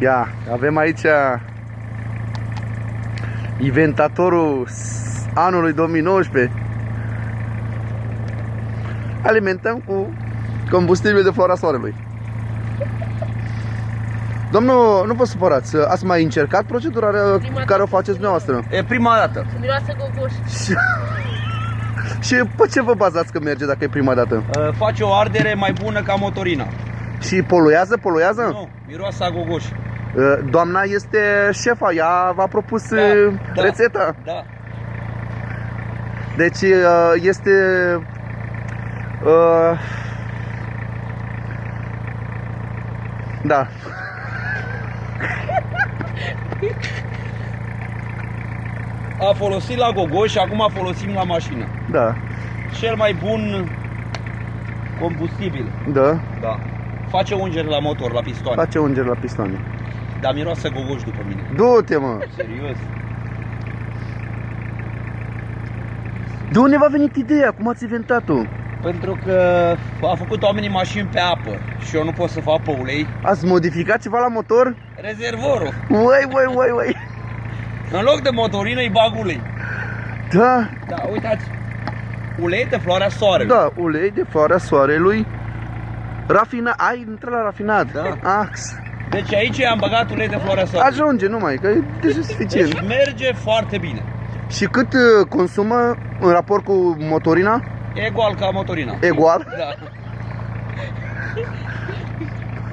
Ia, avem aici inventatorul anului 2019. Alimentăm cu combustibil de floarea soarelui. Domnul, nu vă supărați, ați mai încercat procedura care o faceți dumneavoastră? E prima dată. Miroase gogoș. Și pe ce vă bazați că merge dacă e prima dată? Face o ardere mai bună ca motorina. Și poluează? Nu, miroase a gogoș. Doamna este șefa, ea v-a propus rețeta. Da. Deci este da. A folosit la gogoș și acum folosim la mașină. Da. Cel mai bun combustibil. Da. Da. Face ungeri la motor, la pistoane. Face ungeri la pistoane. Dar miroase gogoș după mine. Du-te, mă. Serios. De unde v-a venit ideea? Cum ați inventat-o? Pentru că a făcut oamenii mașini pe apă și eu nu pot să fac pe ulei. Ați modificat ceva la motor? Rezervorul. Uai. În loc de motorină îi bag ulei. Da. Da, uitați. Ulei de floarea soarelui. Da, ulei de floarea soarelui. Rafinat. Ai intrat la rafinat. Da. Ax. Deci aici am băgat ulei de floarea soarelui. Ajunge numai, că e deja suficient. Deci merge foarte bine. Și cât consumă în raport cu motorina? Egal ca motorina. Egal?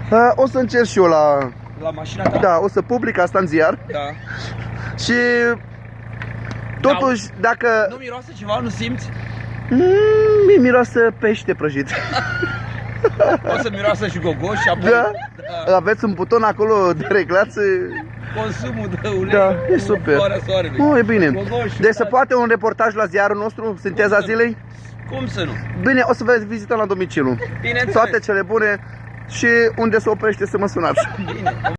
Da. O să încerc și eu la... La mașina ta? Da, o să public asta în ziar. Da. Și totuși, dacă... Nu miroase ceva? Nu simți? Mi miroase pește prăjit. O să miroase și gogoș și apoi... Da? Aveți un buton acolo de reglat. Consumul de ulei. Da, e cu super. floarea soarelui. E bine. Gogoș, Deci se poate un reportaj la ziarul nostru, Sinteza Cum să nu? Zilei? Cum să nu? Bine, o să vă vizităm la domiciliu. Bineînțeles. Toate cele bune și unde se oprește să mă sunați. Bine.